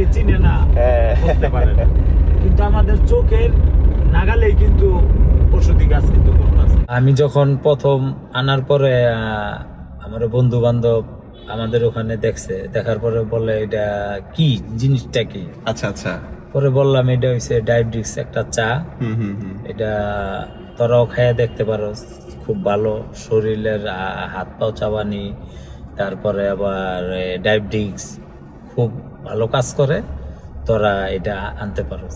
অনেকে চিনে না, বুঝতে পারে না, কিন্তু আমাদের চোখের নাগালেই কিন্তু ওষুধি গাছ কিন্তু করতেছে। আমি যখন প্রথম আনার পরে আমার বন্ধু বান্ধব আমাদের ওখানে দেখছে, দেখার পরে বলে এটা কি জিনিসটা কি। আচ্ছা আচ্ছা। পরে বললাম এটা হইছে ডায়াবেটিক্স একটা চা, এটা তোরাও খাইয়া দেখতে পারো, খুব ভালো শরীরের হাত পাও চাবানি, তারপরে আবার ডায়াবেটিক্স খুব ভালো কাজ করে, তোরা এটা আনতে পারো।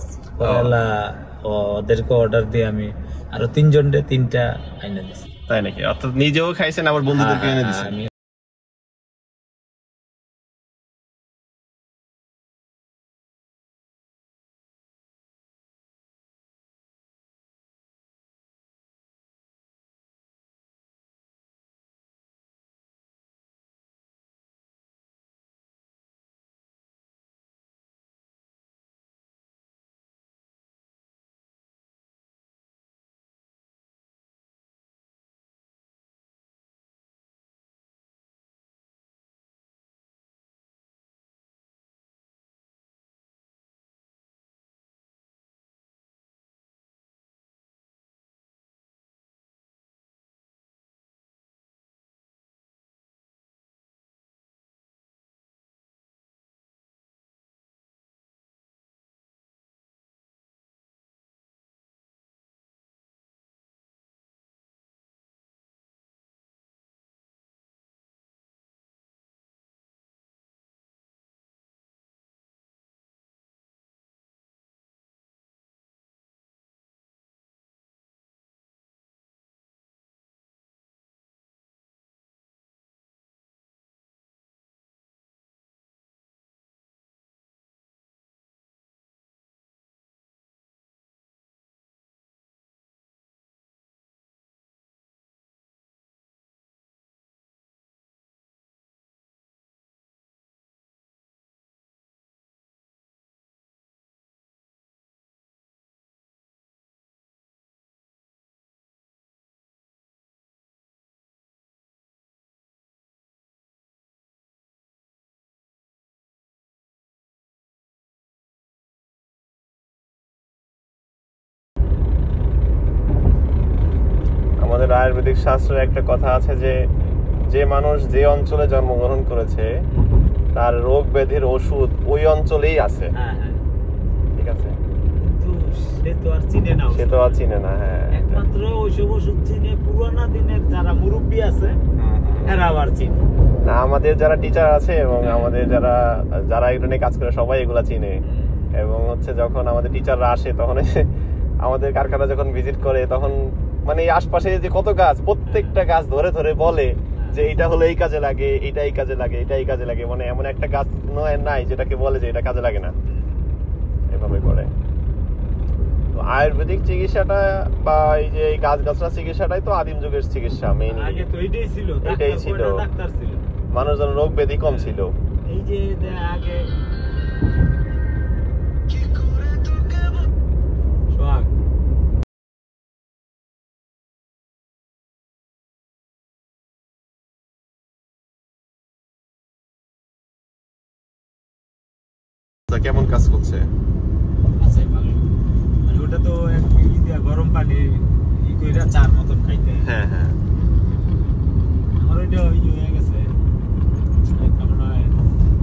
ওদেরকে অর্ডার দিয়ে আমি আরো 3 জনকে 3টা আইনা দিছি। তাই নাকি? অর্থাৎ নিজেও খাইছেন আবার বন্ধুদেরকে এনে দিছেন? আমাদের আয়ুর্বেদিক শাস্ত্রে একটা কথা আছে যে যে মানুষ যে অঞ্চলে জন্মগ্রহণ করেছে তার রোগ ব্যাধির ওষুধ ওই অঞ্চলেই আছে। ঠিক আছে, কিন্তু সে তো আর চিনে না। হ্যাঁ, একমাত্র ওইসব ওষুধ চিনে পুরানা দিনের যারা মুরব্বী আছে এরা আবার চিনে না। আমাদের যারা টিচার আছে এবং আমাদের যারা এগুলো নিয়ে কাজ করে সবাই এগুলা চিনে। এবং হচ্ছে যখন আমাদের টিচাররা আসে তখন আমাদের কারখানা যখন ভিজিট করে তখন মানে আশপাশে যে কত গাছ, প্রত্যেকটা গাছ ধরে ধরে বলে যে এটা হলো এই কাজে লাগে, এটা এই কাজে লাগে, এটা এই কাজে লাগে। মানে এমন একটা গাছ নাই যেটাকে বলে যে এটা কাজে লাগে না, এভাবে করে। তো আয়ুর্বেদিক চিকিৎসাটা বা এই যে গাছগাছরা চিকিৎসাটাই তো আদিম যুগের চিকিৎসা। মেইনলি আগে তো এটাই ছিল, ডাক্তার ছিল, মানুষজন রোগ ব্যাধি কম ছিল। এই যে আগে কেমন কাজ করছে? আচ্ছা, ভালো। মানে ওটা তো গরম পানি কইরা চার মতন খাইতে। হ্যাঁ হ্যাঁ, আমার ওইটা হয়ে গেছে,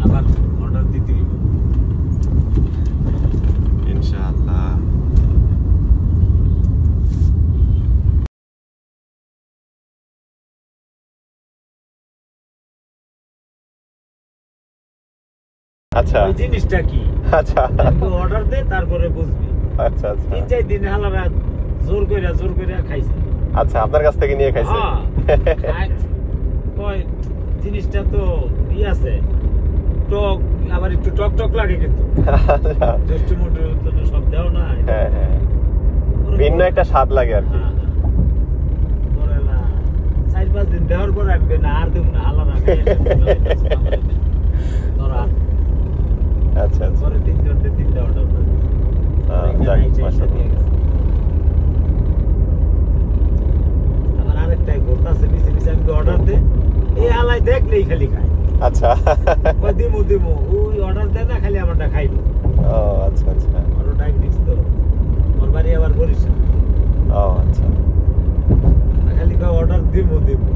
আবার অর্ডার দিতে হইব ইনশাআল্লাহ। আচ্ছা, ওই জিনিসটা কি? আচ্ছা, অর্ডার দে, তারপরে বুঝবি। আচ্ছা আচ্ছা, 3-4 দিন হালারা জোর কইরা খাইছে। আচ্ছা, আপনার কাছ থেকে নিয়ে খাইছে? হ্যাঁ, কই জিনিসটা তো আছে, টক, আবার একটু টক টক লাগে, কিন্তু জস্ট মোটর তো সব দাও না। হ্যাঁ হ্যাঁ, ভিন্ন একটা স্বাদ লাগে আর কি। 4-5 দিন দেওয়ার পর রাখবে না, আর দেব না, হালারা আচ্ছা আচ্ছা, পরে 3 জনকে 3টা অর্ডার করে। আমার আরেকটাই ঘুরতেছে নিচে নিচে, আমি অর্ডার দে, এই আলাই দেখলেই খালি খায়। আচ্ছা দিমু দিমু ওই অর্ডার দেয় না, খালি আমারটা খাইলো। ও আচ্ছা আচ্ছা আরো ডায়াবেটিস তো, ওর বাড়ি আবার বরিশাল। ও আচ্ছা খালি অর্ডার দিমু দিমু।